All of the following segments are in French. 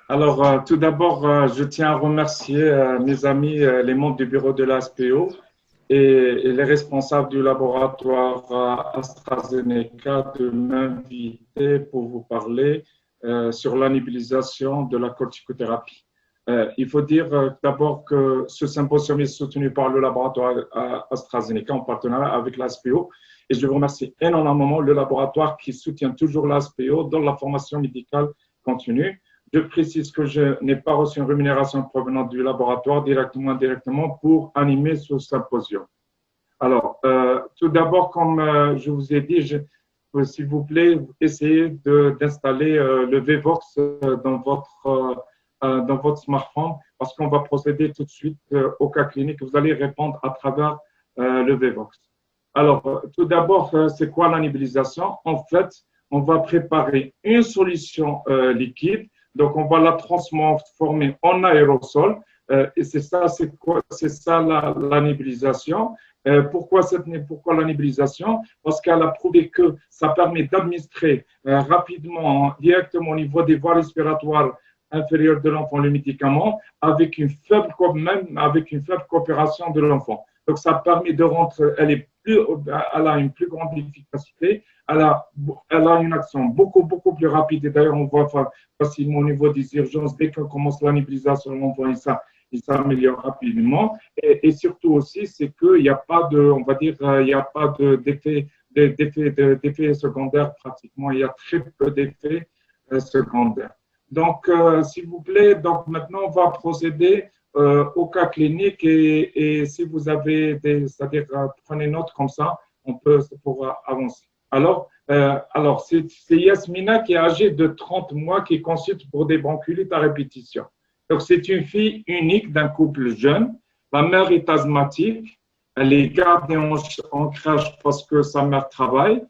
Alors, tout d'abord, je tiens à remercier mes amis, les membres du bureau de l'ASPO et les responsables du laboratoire AstraZeneca de m'inviter pour vous parler sur la nébulisation de la corticothérapie. Il faut dire d'abord que ce symposium est soutenu par le laboratoire AstraZeneca en partenariat avec l'ASPO et je vous remercie énormément le laboratoire qui soutient toujours l'ASPO dans la formation médicale continue. Je précise que je n'ai pas reçu une rémunération provenant du laboratoire directement ou indirectement pour animer ce symposium. Alors, tout d'abord, comme je vous ai dit, s'il vous plaît, essayez d'installer le VVox dans votre smartphone parce qu'on va procéder tout de suite au cas clinique. Vous allez répondre à travers le VVox. Alors, tout d'abord, c'est quoi la nébulisation? En fait, on va préparer une solution liquide. Donc, on va la transformer en aérosol. Et c'est ça, c'est ça la nébulisation. Pourquoi la nébulisation? Parce qu'elle a prouvé que ça permet d'administrer rapidement, directement au niveau des voies respiratoires inférieures de l'enfant le médicament avec même avec une faible coopération de l'enfant. Donc, ça permet de rentrer, elle a une plus grande efficacité, elle a une action beaucoup plus rapide. Et d'ailleurs, on voit facilement au niveau des urgences, dès qu'on commence la nébulisation, l'enfant, il s'améliore rapidement. Et surtout aussi, c'est qu'il n'y a pas de, on va dire, il n'y a pas d'effets secondaires pratiquement. Il y a très peu d'effets secondaires. Donc, s'il vous plaît, donc maintenant, on va procéder au cas clinique et si vous avez c'est-à-dire prenez note comme ça, on peut pour avancer. Alors c'est Yasmina qui est âgée de 30 mois qui consulte pour des bronchiolites à répétition. Donc, c'est une fille unique d'un couple jeune. La mère est asthmatique. Elle est gardée en crèche parce que sa mère travaille.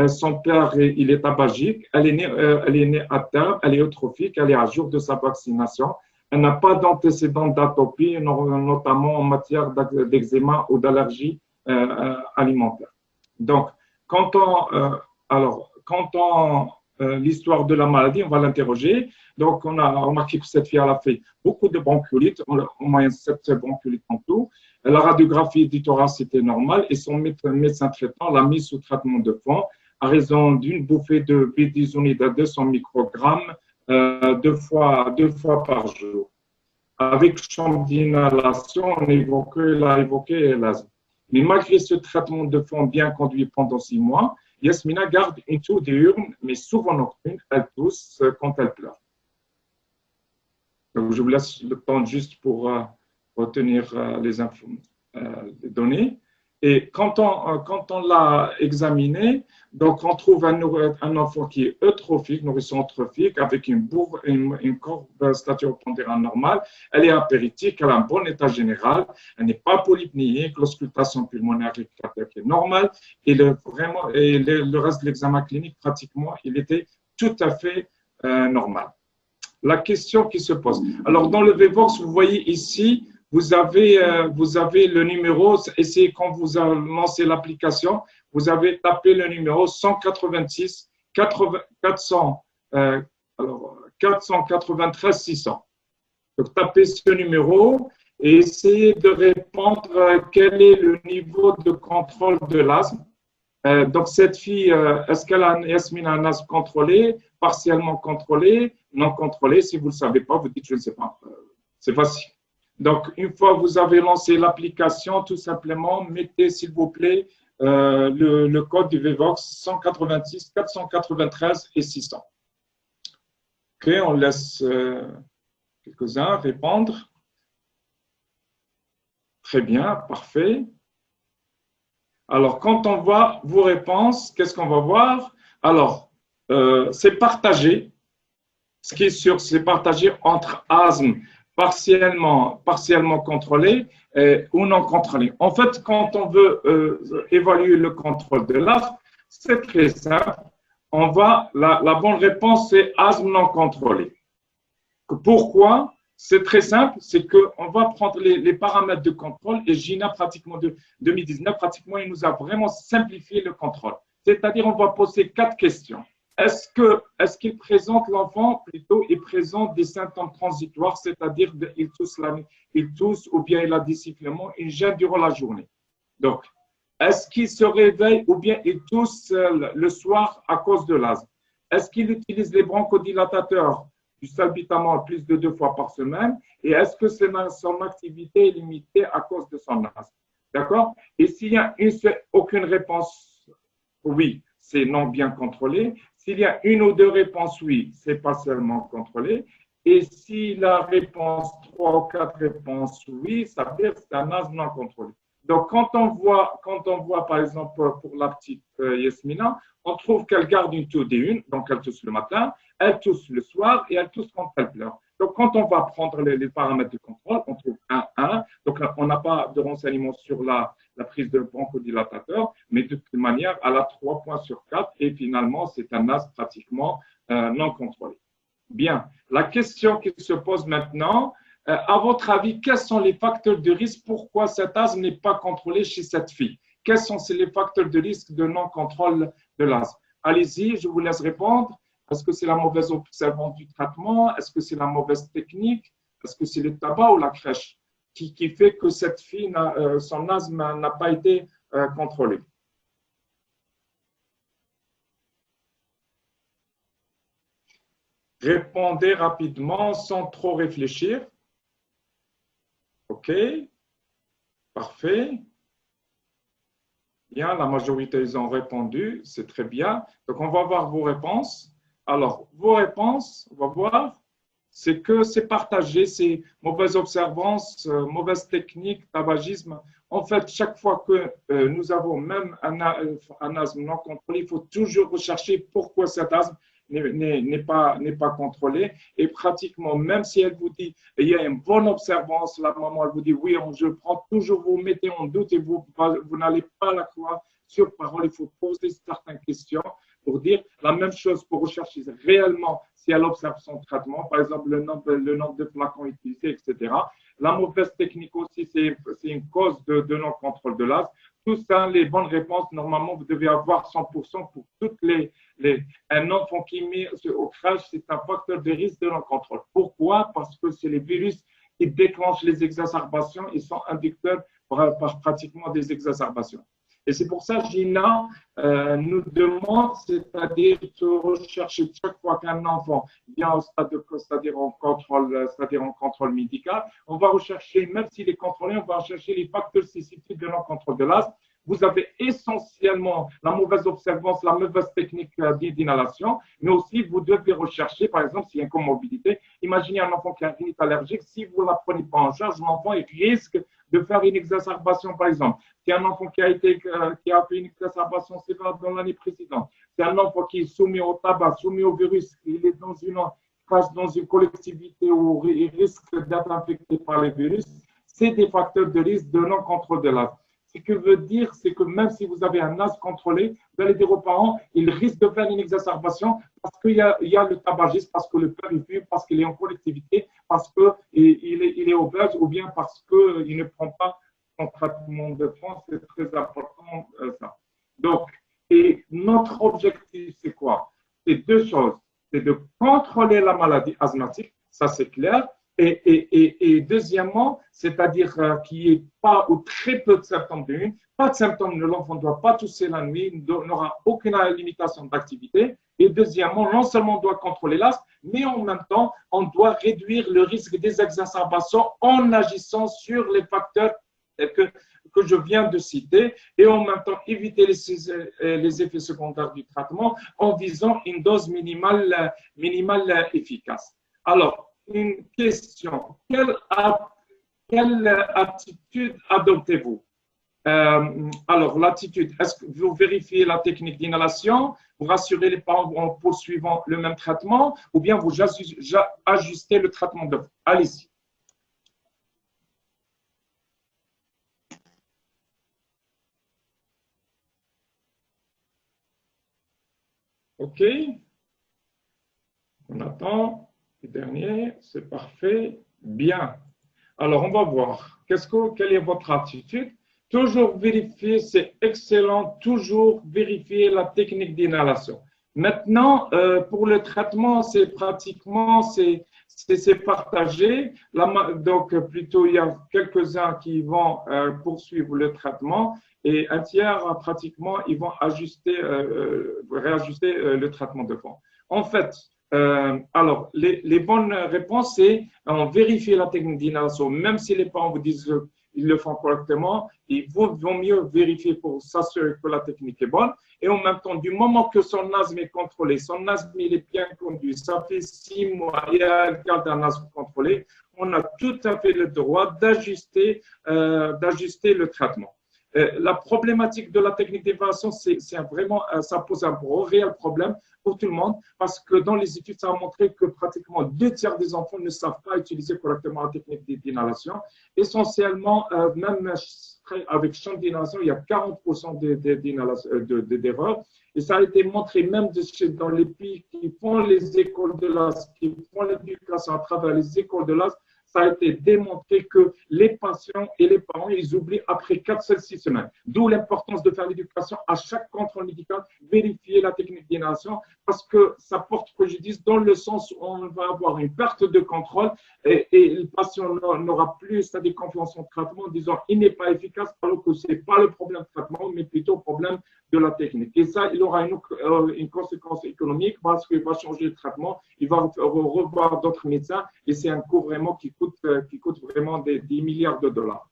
Son père, il est tabagique. Elle est née à terme. Elle est eutrophique. Elle est à jour de sa vaccination. Elle n'a pas d'antécédents d'atopie, notamment en matière d'eczéma ou d'allergie alimentaire. Donc, quand on l'histoire de la maladie, on va l'interroger. Donc, on a remarqué que cette fille a fait beaucoup de bronchiolites, en moyenne 7 bronchiolites en tout. La radiographie du thorax était normale et son médecin traitant l'a mise sous traitement de fond à raison d'une bouffée de bédisonide à 200 microgrammes deux fois par jour. Avec chambre d'inhalation, on a évoqué l'asthme. Mais malgré ce traitement de fond bien conduit pendant 6 mois, Yasmina garde une toux diurne, mais souvent nocturne. Elle tousse quand elle pleure. Donc, je vous laisse le temps juste pour retenir les données. Et quand on l'a examiné, donc on trouve un enfant qui est eutrophique, nourrisson eutrophique, avec une courbe stature-pondérale normale. Elle est apéritique, elle a un bon état général, elle n'est pas polypnéique, l'auscultation pulmonaire et cardiaque est normale. Et le reste de l'examen clinique, pratiquement, il était tout à fait normal. La question qui se pose. Alors, dans le VVox, vous voyez ici, vous avez le numéro, et quand vous lancez l'application, vous avez tapé le numéro 186 493 600. Donc, tapez ce numéro et essayez de répondre quel est le niveau de contrôle de l'asthme. Donc, cette fille, est-ce qu'elle a un asthme contrôlé, partiellement contrôlé, non contrôlé? Si vous ne le savez pas, vous dites je ne sais pas. C'est facile. Donc, une fois que vous avez lancé l'application, tout simplement, mettez, s'il vous plaît, le code du VVox 186 493 et 600. OK, on laisse quelques-uns répondre. Très bien, parfait. Alors, quand on voit vos réponses, qu'est-ce qu'on va voir? Alors, c'est partagé. Ce qui est sûr, c'est partagé entre asthme partiellement contrôlé ou non contrôlé. En fait, quand on veut évaluer le contrôle de l'asthme, c'est très simple. La bonne réponse, c'est asthme non contrôlé. Pourquoi? C'est très simple, c'est qu'on va prendre les paramètres de contrôle et GINA, pratiquement de 2019, pratiquement, il nous a vraiment simplifié le contrôle. C'est-à-dire, on va poser 4 questions. Est-ce qu'il présente, l'enfant, plutôt, il présente des symptômes transitoires, c'est-à-dire il tousse ou bien il a des sifflements, il gêne durant la journée. Donc, est-ce qu'il se réveille ou bien il tousse le soir à cause de l'asthme? Est-ce qu'il utilise les bronchodilatateurs du salbutamol plus de 2 fois par semaine? Et est-ce que son activité est limitée à cause de son asthme? D'accord? Et s'il y a aucune réponse, oui, c'est non bien contrôlé. S'il y a une ou deux réponses, oui, c'est partiellement contrôlé. Et si la réponse, 3 ou 4 réponses, oui, ça veut dire que c'est un asthme non contrôlé. Donc, quand on voit, par exemple, pour la petite Yasmina, on trouve qu'elle garde une toux D1, donc elle tousse le matin, elle tousse le soir et elle tousse quand elle pleure. Donc, quand on va prendre les paramètres de contrôle, on trouve 1. Donc, on n'a pas de renseignements sur la prise de bronchodilatateur, mais de toute manière, elle a 3 points sur 4 et finalement, c'est un asthme pratiquement non contrôlé. Bien. La question qui se pose maintenant, à votre avis, quels sont les facteurs de risque? Pourquoi cet asthme n'est pas contrôlé chez cette fille? Quels sont les facteurs de risque de non-contrôle de l'asthme? Allez-y, je vous laisse répondre. Est-ce que c'est la mauvaise observance du traitement? Est-ce que c'est la mauvaise technique? Est-ce que c'est le tabac ou la crèche qui fait que cette fille, son asthme n'a pas été contrôlé? Répondez rapidement sans trop réfléchir. OK, parfait. Bien, la majorité, ils ont répondu, c'est très bien. Donc, on va voir vos réponses. Alors, vos réponses, on va voir, c'est que c'est partagé, c'est mauvaise observance, mauvaise technique, tabagisme. En fait, chaque fois que nous avons même un asthme non contrôlé, il faut toujours rechercher pourquoi cet asthme n'est pas contrôlé. Et pratiquement, même si elle vous dit, il y a une bonne observance, la maman, elle vous dit, oui, je le prends, toujours vous mettez en doute et vous n'allez pas la croire sur parole. Il faut poser certaines questions pour dire la même chose, pour rechercher réellement si elle observe son traitement, par exemple le nombre de flacons utilisés, etc. La mauvaise technique aussi, c'est une cause de non-contrôle de l'asthme. Tout ça, les bonnes réponses, normalement, vous devez avoir 100% pour toutes un enfant qui met au crèche, c'est un facteur de risque de non-contrôle. Pourquoi? Parce que c'est les virus qui déclenchent les exacerbations, ils sont inducteurs par pratiquement des exacerbations. Et c'est pour ça que Gina nous demande, c'est-à-dire de rechercher chaque fois qu'un enfant vient au stade de, c'est-à-dire en contrôle médical, on va rechercher, même s'il est contrôlé, on va rechercher les facteurs susceptibles de non-contrôle de l'asthme. Vous avez essentiellement la mauvaise observance, la mauvaise technique d'inhalation, mais aussi vous devez rechercher, par exemple, s'il y a une comorbidité. Imaginez un enfant qui a une rhinite allergique, si vous ne la prenez pas en charge, l'enfant risque de faire une exacerbation, par exemple. C'est un enfant qui a fait une exacerbation sévère dans l'année précédente. C'est un enfant qui est soumis au tabac, soumis au virus, il est dans une collectivité où il risque d'être infecté par les virus. C'est des facteurs de risque de non-contrôle de l'asthme. Ce que veut dire, c'est que même si vous avez un asthme contrôlé, vous allez dire aux parents, il risque de faire une exacerbation parce qu'il y a le tabagisme, parce que le père il fume, parce qu'il est en collectivité, parce qu'il est obèse ou bien parce qu'il ne prend pas son traitement de fond. C'est très important ça. Donc, et notre objectif, c'est quoi? C'est 2 choses. C'est de contrôler la maladie asthmatique, ça c'est clair. Et deuxièmement, c'est-à-dire qu'il n'y ait pas ou très peu de symptômes de une, pas de symptômes, l'enfant ne doit pas tousser la nuit, n'aura aucune limitation d'activité. Et deuxièmement, non seulement on doit contrôler l'asthme, mais en même temps, on doit réduire le risque des exacerbations en agissant sur les facteurs que je viens de citer et en même temps éviter les effets secondaires du traitement en visant une dose minimale efficace. Alors, une question. Quelle attitude adoptez-vous? Alors, l'attitude, est-ce que vous vérifiez la technique d'inhalation, vous rassurez les parents en poursuivant le même traitement ou bien vous ajustez le traitement de vous? Allez-y. OK. On attend. Le dernier, c'est parfait. Bien. Alors, on va voir. Quelle est votre attitude? Toujours vérifier, c'est excellent. Toujours vérifier la technique d'inhalation. Maintenant, pour le traitement, c'est pratiquement, c'est partagé. Donc, plutôt, il y a quelques-uns qui vont poursuivre le traitement et un tiers, pratiquement, ils vont réajuster le traitement de fond. En fait, alors, les bonnes réponses, c'est on vérifie la technique d'inhalation, même si les parents vous disent qu'ils le font correctement, ils vont mieux vérifier pour s'assurer que la technique est bonne. Et en même temps, du moment que son asthme est contrôlé, son asthme il est bien conduit, ça fait 6 mois, il garde un asthme contrôlé, on a tout à fait le droit d'ajuster le traitement. La problématique de la technique d'évaluation, c'est vraiment, ça pose un réel problème pour tout le monde parce que dans les études, ça a montré que pratiquement 2 tiers des enfants ne savent pas utiliser correctement la technique d'inhalation. Essentiellement, même avec champ d'inhalation, il y a 40% d'erreurs. Et ça a été montré même dans les pays qui font les écoles de l'asthme, qui font l'éducation à travers les écoles de l'asthme, ça a été démontré que les patients et les parents, ils oublient après 4-6 semaines. D'où l'importance de faire l'éducation à chaque contrôle médical, vérifier la technique d'inhalation, parce que ça porte préjudice dans le sens où on va avoir une perte de contrôle et le patient n'aura plus, c'est-à-dire confiance en traitement, en disant il n'est pas efficace, alors que ce n'est pas le problème de traitement, mais plutôt le problème de la technique. Et ça, il aura une conséquence économique parce qu'il va changer le traitement, il va revoir d'autres médecins et c'est un coût vraiment qui coûte vraiment des milliards de dollars.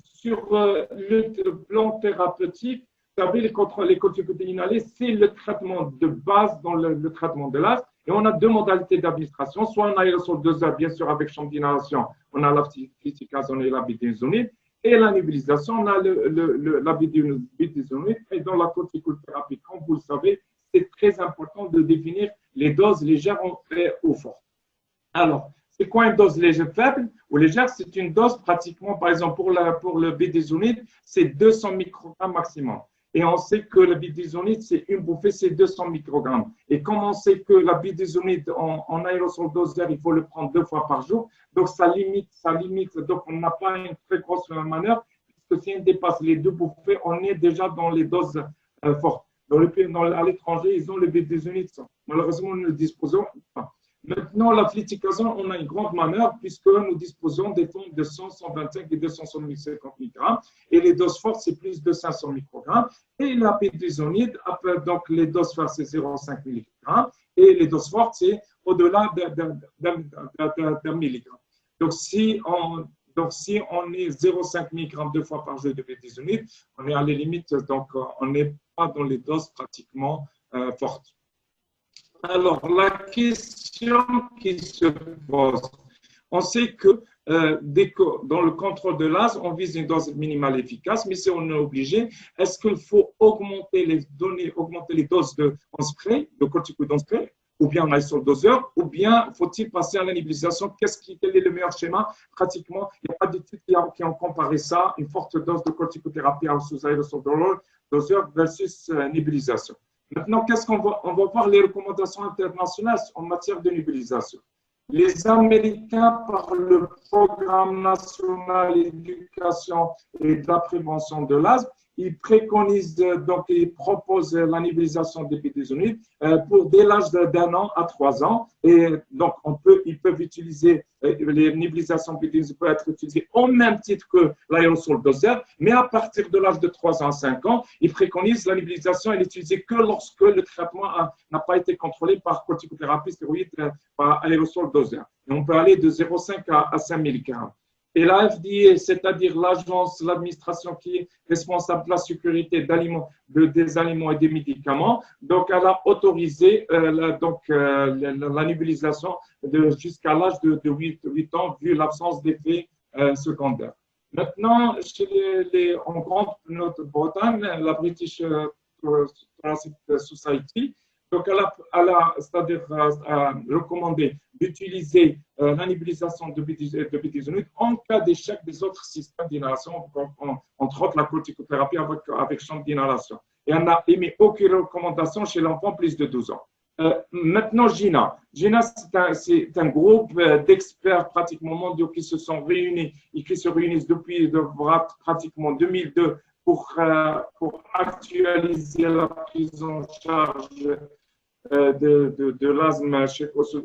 Sur le plan thérapeutique, vous savez, les corticoïdes inhalés, c'est le traitement de base dans le traitement de l'asthme. Et on a 2 modalités d'administration, soit en aérosol doseur, bien sûr, avec champ d'inhalation, on a la fluticasone et la budesonide. Et la nébulisation, on a la budesonide. Et dans la corticothérapie, comme vous le savez, c'est très important de définir les doses légères ou fortes. Alors, c'est quoi une dose légère faible ou légère? C'est une dose pratiquement, par exemple, pour le budesonide, c'est 200 microgrammes maximum. Et on sait que le budesonide, c'est une bouffée, c'est 200 microgrammes. Et comme on sait que la budesonide en aérosol doseur, il faut le prendre 2 fois par jour, donc ça limite. Donc, on n'a pas une très grosse manœuvre, puisque si on dépasse les 2 bouffées, on est déjà dans les doses fortes. À l'étranger, ils ont le budesonide. Malheureusement, nous ne disposons pas. Maintenant, la fluticasone, on a une grande manœuvre puisque nous disposons des tons de 100, 125 et 250 mg. Et les doses fortes, c'est plus de 500 microgrammes. Et la budesonide, donc les doses fortes, c'est 0,5 mg. Et les doses fortes, c'est au-delà d'un milligramme. Donc, si on est 0,5 mg 2 fois par jour de budesonide, on est à la limite, donc on n'est pas dans les doses pratiquement fortes. Alors, la question qui se pose, on sait que dans le contrôle de l'asthme, on vise une dose minimale efficace, mais si on est obligé, est-ce qu'il faut augmenter les doses en spray, de corticoïdes en spray, ou bien en aérosol doseur, ou bien faut-il passer à la nébulisation? Quel est le meilleur schéma? Pratiquement, il n'y a pas d'études qui ont comparé ça, une forte dose de corticothérapie sous aérosol doseur versus nébulisation. Maintenant, qu'est-ce qu'on va voir les recommandations internationales en matière de nébulisation. Les Américains, par le Programme national d'éducation et de la prévention de l'asthme, ils préconisent, donc ils proposent la nébulisation des budesonide dès l'âge d'1 an à 3 ans. Et donc, ils peuvent utiliser, les nébulisations budesonide peuvent être utilisées au même titre que l'aérosol doseur, mais à partir de l'âge de 3 ans à 5 ans, ils préconisent la nébulisation et l'utiliser que lorsque le traitement n'a pas été contrôlé par corticothérapie stéroïde par aérosol doseur. Et on peut aller de 0,5 à 5 mg. Et la FDA, c'est-à-dire l'administration qui est responsable de la sécurité des aliments et des médicaments, donc elle a autorisé la nébulisation jusqu'à l'âge de 8 ans, vu l'absence d'effets secondaires. Maintenant, en Grande-Bretagne, la British Thoracic Society, donc elle a recommandé d'utiliser la nébulisation de budesonide en cas d'échec des autres systèmes d'inhalation, entre autres la corticothérapie avec champ d'inhalation. Et on n'a émis aucune recommandation chez l'enfant plus de 12 ans. Maintenant, GINA. GINA, c'est un groupe d'experts pratiquement mondiaux qui se sont réunis et qui se réunissent depuis pratiquement 2002 pour actualiser la prise en charge de l'asthme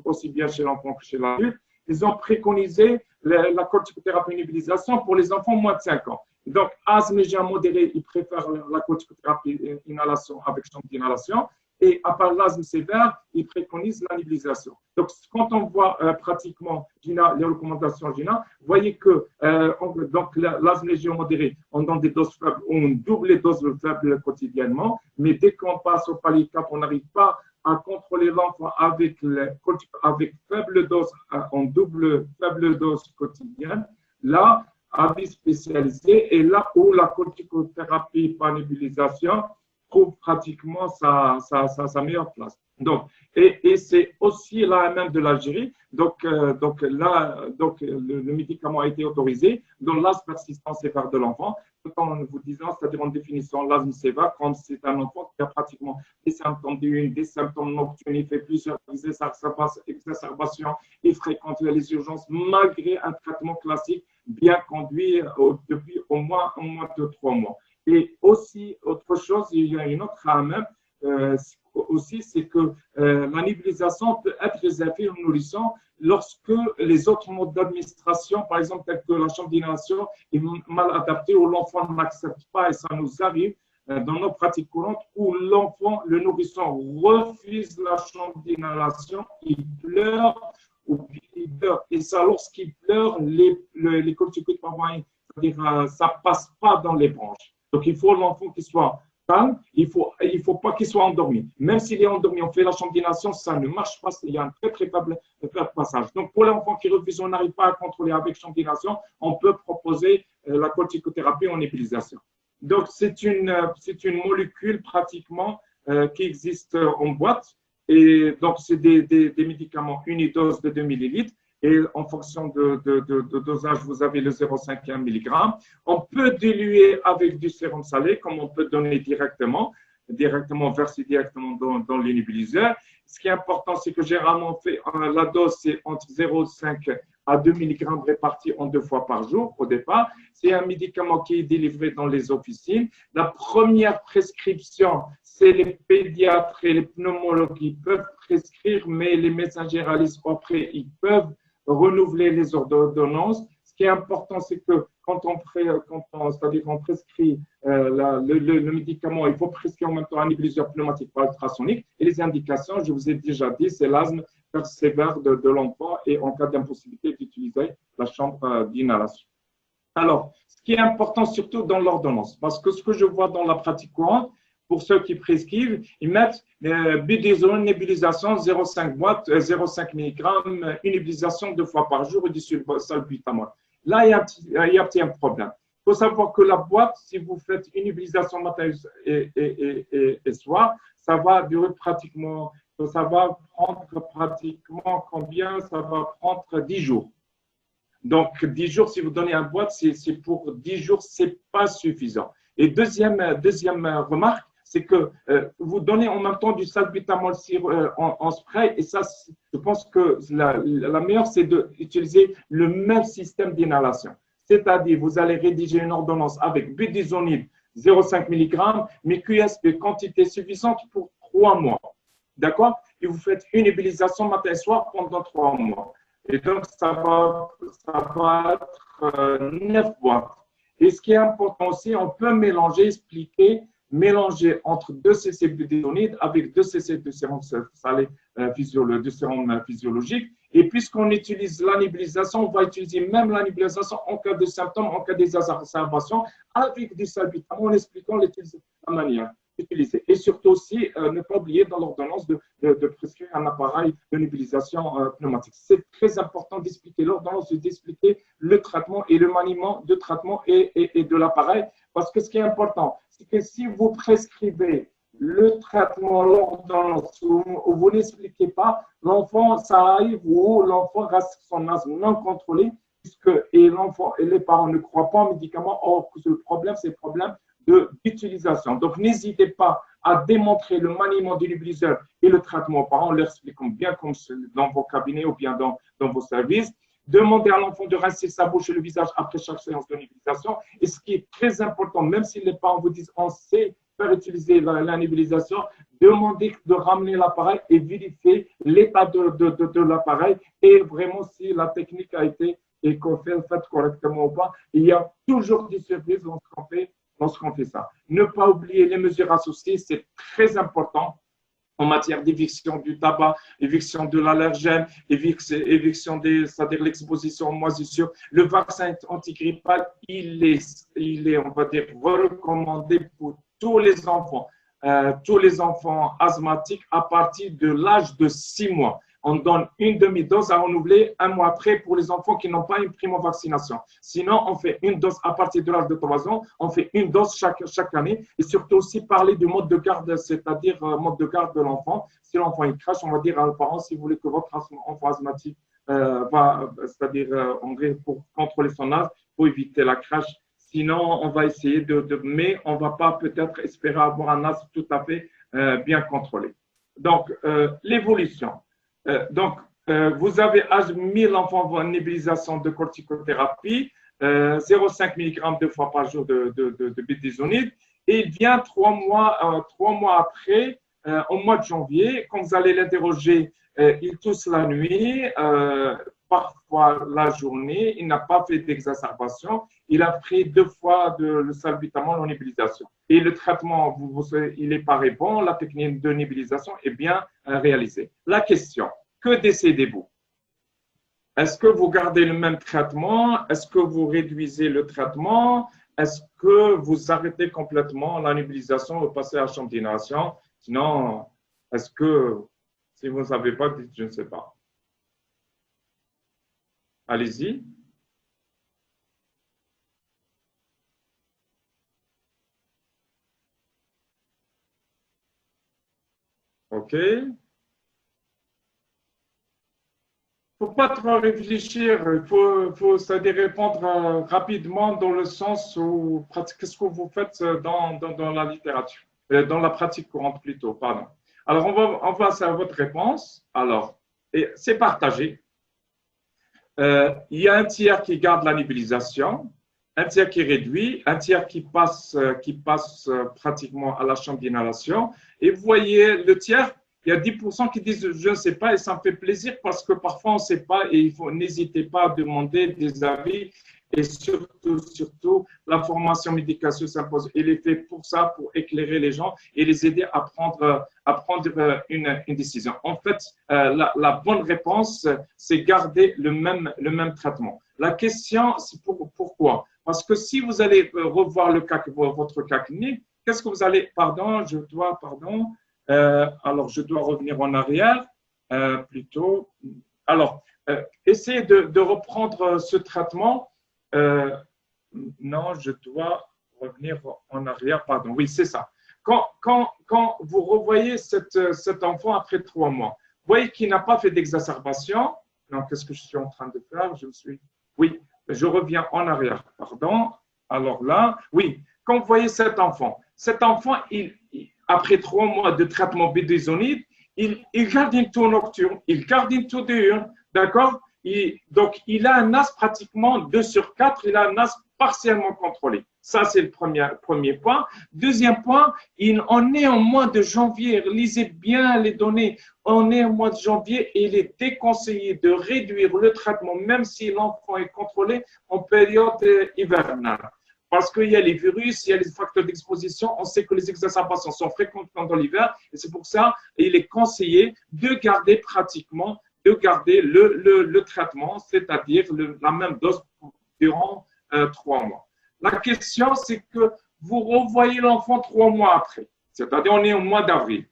aussi bien chez l'enfant que chez l'adulte. Ils ont préconisé la corticothérapie nébulisation pour les enfants moins de 5 ans. Donc, asthme léger modéré, ils préfèrent la corticothérapie inhalation avec chambre d'inhalation. Et à part l'asthme sévère, ils préconisent la nébulisation. Donc, quand on voit pratiquement GINA, les recommandations GINA, vous voyez que l'asthme léger modéré, on donne des doses faibles, on double les doses faibles quotidiennement, mais dès qu'on passe au palier 4, on n'arrive pas à contrôler l'enfant avec faible dose, en double faible dose quotidienne. Là, avis spécialisé, et là où la corticothérapie par nébulisation trouve pratiquement sa meilleure place. Donc, et c'est aussi l'AMM de l'Algérie. Donc, le médicament a été autorisé dans l'asthme persistant sévère de l'enfant, tout en vous disant, c'est-à-dire en définissant l'asthme sévère, quand c'est un enfant qui a pratiquement des symptômes diurnes, des symptômes nocturnes, il fait plusieurs exacerbations, il fréquente les urgences malgré un traitement classique bien conduit depuis au moins 3 mois. Et aussi, autre chose, il y a une autre AMM aussi, c'est que la nébulisation peut être réservée aux nourrissons lorsque les autres modes d'administration, par exemple, tels que la chambre d'inhalation, est mal adaptée ou l'enfant n'accepte pas, et ça nous arrive dans nos pratiques courantes, où l'enfant, le nourrisson, refuse la chambre d'inhalation, il pleure, et ça, lorsqu'il pleure, les corticoïdes parvoyants, c'est-à-dire ça ne passe pas dans les branches. Donc, il faut l'enfant qui soit calme, il faut pas qu'il soit endormi. Même s'il est endormi, on fait la chambre d'inhalation, ça ne marche pas, il y a un très faible passage. Donc, pour l'enfant qui refuse, on n'arrive pas à contrôler avec chambre d'inhalation, on peut proposer la corticothérapie en nébulisation. Donc, c'est une molécule pratiquement qui existe en boîte. Et donc, c'est des médicaments unidose de 2 millilitres. Et en fonction de dosage, vous avez le 0,5 et 1 mg. On peut diluer avec du sérum salé, comme on peut donner directement versé directement dans le nébuliseur. Ce qui est important, c'est que généralement, la dose, c'est entre 0,5 à 2 mg répartis en 2 fois par jour au départ. C'est un médicament qui est délivré dans les officines. La première prescription, c'est les pédiatres et les pneumologues qui peuvent prescrire, mais les médecins généralistes après, ils peuvent renouveler les ordonnances. Ce qui est important, c'est que quand on prescrit le médicament, il faut prescrire en même temps un nébulizeur pneumatique par ultrasonique. Et les indications, je vous ai déjà dit, c'est l'asthme sévère de l'enfant et en cas d'impossibilité d'utiliser la chambre d'inhalation. Alors, ce qui est important surtout dans l'ordonnance, parce que ce que je vois dans la pratique courante, pour ceux qui prescrivent, ils mettent budesonide, nébulisation, 0,5 boîtes, 0,5 mg, une nébulisation 2 fois par jour et du salbutamol. Là, il y a un petit problème. Il faut savoir que la boîte, si vous faites une nébulisation matin et soir, ça va durer pratiquement, ça va prendre pratiquement combien? Ça va prendre 10 jours. Donc, 10 jours, si vous donnez une boîte, c'est pour 10 jours, ce n'est pas suffisant. Et deuxième remarque, c'est que vous donnez en même temps du salbutamol en spray, et ça, je pense que la meilleure, c'est d'utiliser le même système d'inhalation. C'est-à-dire, vous allez rédiger une ordonnance avec budesonide 0,5 mg, mais QSP, quantité suffisante pour 3 mois. D'accord? Et vous faites une nébulisation matin et soir pendant 3 mois. Et donc, ça va être 9 boîtes. Et ce qui est important aussi, on peut mélanger entre 2 cc budesonide avec 2 cc de sérum salé de sérum physiologique. Et puisqu'on utilise la nébulisation, on va utiliser même la nébulisation en cas de symptômes, en cas d'exacerbation, avec du salbutamol en expliquant la manière d'utiliser. Et surtout aussi, ne pas oublier dans l'ordonnance de prescrire un appareil de nébulisation pneumatique. C'est très important d'expliquer l'ordonnance, d'expliquer le traitement et le maniement de traitement et de l'appareil, parce que ce qui est important, c'est que si vous prescrivez le traitement, l'ordonnance, où vous n'expliquez pas, l'enfant, ça arrive où l'enfant reste son asthme non contrôlé, et l'enfant et les parents ne croient pas aux médicaments. Or, le problème, c'est le problème d'utilisation. Donc, n'hésitez pas à démontrer le maniement du nébulizeur et le traitement aux parents, en leur expliquant bien comme dans vos cabinets ou bien dans vos services. Demandez à l'enfant de rincer sa bouche et le visage après chaque séance de nébulisation. Et ce qui est très important, même si les parents vous disent on sait faire utiliser la nébulisation, demandez de ramener l'appareil et vérifier l'état de l'appareil et vraiment si la technique a été faite correctement ou pas. Il y a toujours des surprises lorsqu'on fait ça. Ne pas oublier les mesures associées, c'est très important en matière d'éviction du tabac, éviction de l'allergène, éviction c'est-à-dire l'exposition aux moisissures. Le vaccin antigrippal, il est, on va dire, recommandé pour tous les enfants asthmatiques à partir de l'âge de 6 mois. On donne une demi-dose à renouveler un mois après pour les enfants qui n'ont pas une primo-vaccination. Sinon, on fait une dose à partir de l'âge de 3 ans, on fait une dose chaque année et surtout aussi parler du mode de garde, c'est-à-dire mode de garde de l'enfant. Si l'enfant il crache, on va dire à le parent, si vous voulez que votre enfant asthmatique c'est-à-dire pour contrôler son asthme, pour éviter la crache. Sinon, on va essayer mais on ne va pas peut-être espérer avoir un asthme tout à fait bien contrôlé. Donc, l'évolution. Vous avez admis l'enfant en nébulisation de corticothérapie, 0,5 mg 2 fois par jour de budesonide. Et il vient 3 mois après, au mois de janvier, quand vous allez l'interroger, il tousse la nuit, parfois la journée, il n'a pas fait d'exacerbation, il a pris 2 fois le salbutamol en nébulisation. Et le traitement, il est pareil bon, la technique de nébulisation est bien réalisée. La question, que décidez-vous? Est-ce que vous gardez le même traitement? Est-ce que vous réduisez le traitement? Est-ce que vous arrêtez complètement la nébulisation et passez à la chambre d'inhalation? Sinon, est-ce que, si vous ne savez pas, dites je ne sais pas. Allez-y. OK. Il ne faut pas trop réfléchir, il faut c'est-à-dire répondre rapidement dans le sens où qu'est-ce que vous faites dans la littérature, dans la pratique courante plutôt, pardon. Alors, on va à votre réponse. Alors, c'est partagé. Il y a un tiers qui garde la nébulisation, un tiers qui réduit, un tiers qui passe pratiquement à la chambre d'inhalation. Et vous voyez, le tiers, il y a 10% qui disent je ne sais pas et ça me fait plaisir parce que parfois on ne sait pas et n'hésitez pas à demander des avis et surtout la formation médicale s'impose. Elle est faite pour ça, pour éclairer les gens et les aider à prendre une décision. En fait, la bonne réponse, c'est garder le même traitement. La question, c'est pourquoi? Parce que si vous allez revoir votre cas clinique, qu'est-ce que vous allez, pardon, alors, je dois revenir en arrière plutôt. Alors, essayez de reprendre ce traitement. Non, je dois revenir en arrière, pardon. Oui, c'est ça. Quand vous revoyez cet enfant après 3 mois, vous voyez qu'il n'a pas fait d'exacerbation. Non, qu'est-ce que je suis en train de faire? Oui, je reviens en arrière, pardon. Alors là, oui, quand vous voyez cet enfant, après 3 mois de traitement budesonide, il garde une tour nocturne, il garde une tour diurne, d'accord? Donc, il a un asthme pratiquement 2 sur 4, il a un asthme partiellement contrôlé. Ça, c'est le premier point. Deuxième point, on est au mois de janvier. Lisez bien les données. On est au mois de janvier et il est déconseillé de réduire le traitement, même si l'enfant est contrôlé, en période hivernale. Parce qu'il y a les virus, il y a les facteurs d'exposition. On sait que les exacerbations sont fréquentes pendant l'hiver et c'est pour ça qu'il est conseillé de garder le traitement, c'est-à-dire la même dose durant 3 mois. La question, c'est que vous revoyez l'enfant 3 mois après, c'est-à-dire on est au mois d'avril.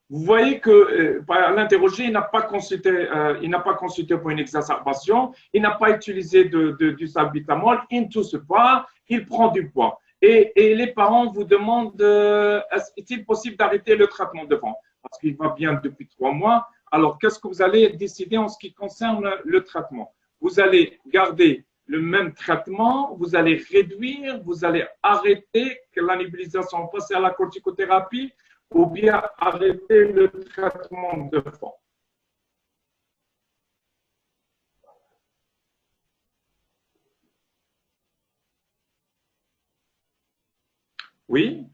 Vous voyez que à l'interroger, il n'a pas consulté pour une exacerbation, il n'a pas utilisé du salbutamol, il ne tousse pas, il prend du poids. Et les parents vous demandent est-il possible d'arrêter le traitement devant? Parce qu'il va bien depuis 3 mois. Alors, qu'est-ce que vous allez décider en ce qui concerne le traitement? Vous allez garder le même traitement, vous allez réduire, vous allez arrêter la nébulisation, passer à la corticothérapie ou bien arrêter le traitement de fond. Oui,